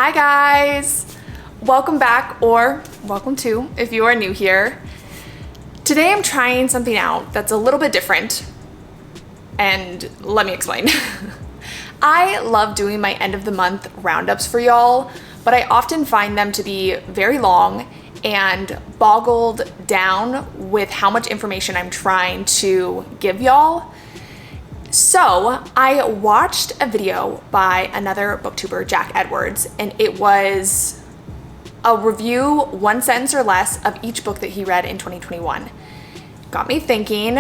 Hi guys! Welcome back, or welcome to if you are new here. Today I'm trying something out that's a little bit different, and let me explain. I love doing my end of the month roundups for y'all, but I often find them to be very long and boggled down with how much information I'm trying to give y'all. So I watched a video by another booktuber, Jack Edwards, and it was a review, one sentence or less, of each book that he read in 2021. Got me thinking,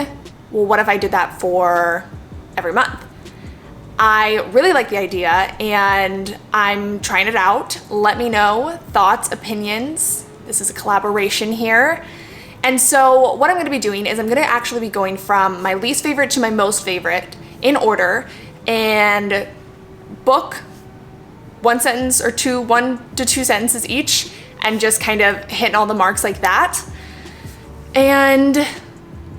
well, what if I did that for every month? I really like the idea and I'm trying it out. Let me know thoughts, opinions. This is a collaboration here. And so what I'm going to be doing is I'm going to actually be going from my least favorite to my most favorite in order, and book one to two sentences each, and just kind of hitting all the marks like that. And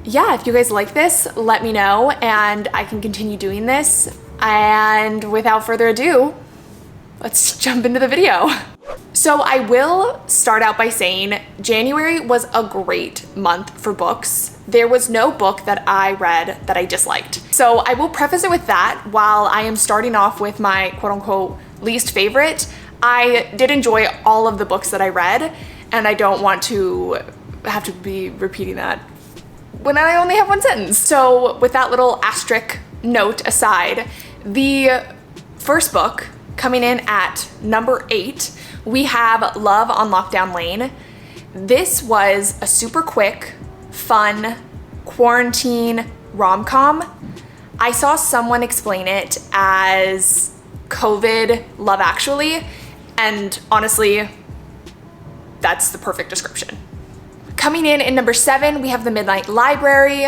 yeah, if you guys like this, let me know and I can continue doing this. And without further ado, let's jump into the video. So I will start out by saying January was a great month for books. There was no book that I read that I disliked. So I will preface it with that. While I am starting off with my quote unquote least favorite, I did enjoy all of the books that I read, and I don't want to have to be repeating that when I only have one sentence. So with that little asterisk note aside, the first book coming in at number 8, we have Love on Lockdown Lane. This was a super quick, fun, quarantine rom-com. I saw someone explain it as COVID Love Actually, and honestly, that's the perfect description. Coming in at number 7, we have The Midnight Library.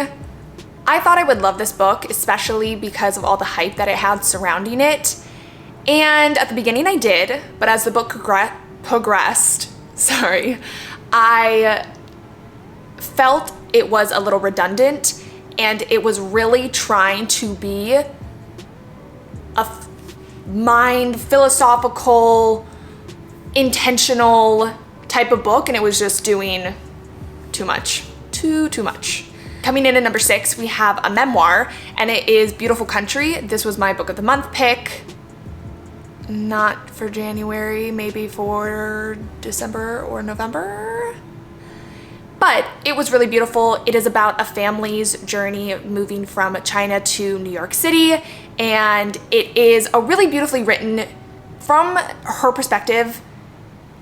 I thought I would love this book, especially because of all the hype that it had surrounding it. And at the beginning I did, but as the book progressed, I felt it was a little redundant, and it was really trying to be a philosophical, intentional type of book, and it was just doing too much. Too much. Coming in at number 6, we have a memoir, and it is Beautiful Country. This was my book of the month pick. Not for January, maybe for December or November. But it was really beautiful. It is about a family's journey moving from China to New York City, and it is a really beautifully written from her perspective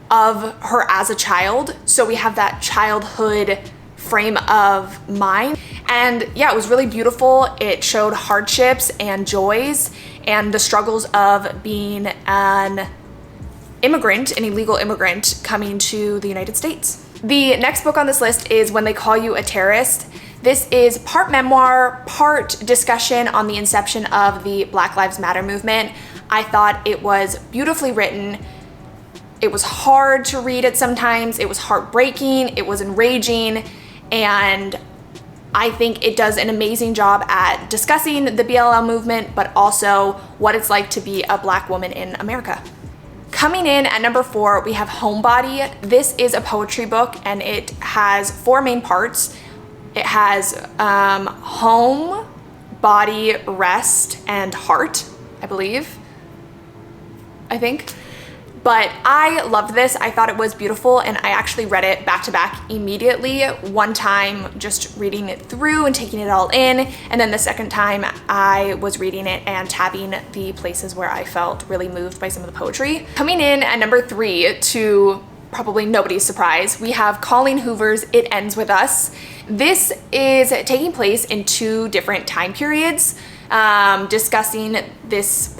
of her as a child. So we have that childhood frame of mind, and yeah, it was really beautiful. It showed hardships and joys and the struggles of being an immigrant, an illegal immigrant coming to the United States. The next book on this list is When They Call You a Terrorist. This is part memoir, part discussion on the inception of the Black Lives Matter movement. I thought it was beautifully written. It was hard to read at sometimes. It was heartbreaking. It was enraging. And I think it does an amazing job at discussing the BLM movement, but also what it's like to be a Black woman in America. Coming in at number 4, we have Homebody. This is a poetry book, and it has 4 main parts. It has home, body, rest, and heart, I think. But I loved this. I thought it was beautiful, and I actually read it back to back immediately. One time just reading it through and taking it all in, and then the second time I was reading it and tabbing the places where I felt really moved by some of the poetry. Coming in at number 3, to probably nobody's surprise, we have Colleen Hoover's It Ends With Us. This is taking place in 2 different time periods, discussing this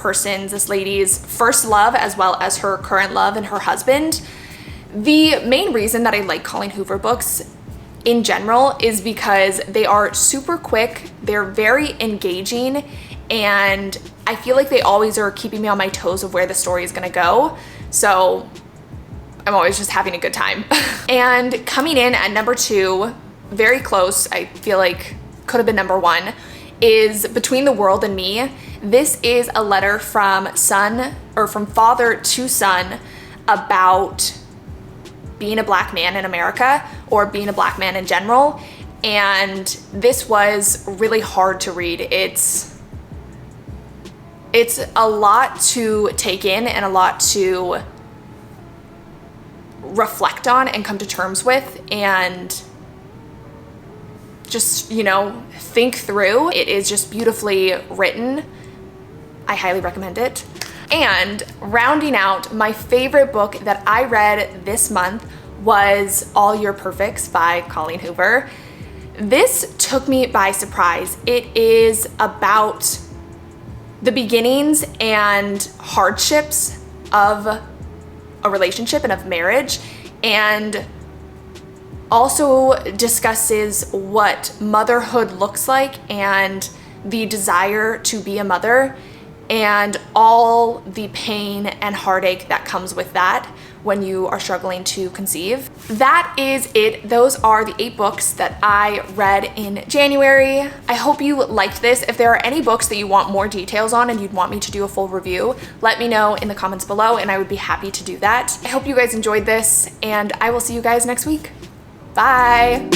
lady's first love as well as her current love and her husband. The main reason that I like Colleen Hoover books in general is because they are super quick, they're very engaging, and I feel like they always are keeping me on my toes of where the story is gonna go. So I'm always just having a good time. And coming in at number 2, very close, I feel like could have been number 1, is Between the World and Me. This is a letter from father to son about being a Black man in America or being a Black man in general. And this was really hard to read. It's a lot to take in and a lot to reflect on and come to terms with and just, you know, think through. It is just beautifully written. I highly recommend it. And rounding out, my favorite book that I read this month was All Your Perfects by Colleen Hoover. This took me by surprise. It is about the beginnings and hardships of a relationship and of marriage, and also discusses what motherhood looks like and the desire to be a mother and all the pain and heartache that comes with that when you are struggling to conceive. That is it. Those are the 8 books that I read in January. I hope you liked this. If there are any books that you want more details on and you'd want me to do a full review, let me know in the comments below and I would be happy to do that. I hope you guys enjoyed this and I will see you guys next week. Bye.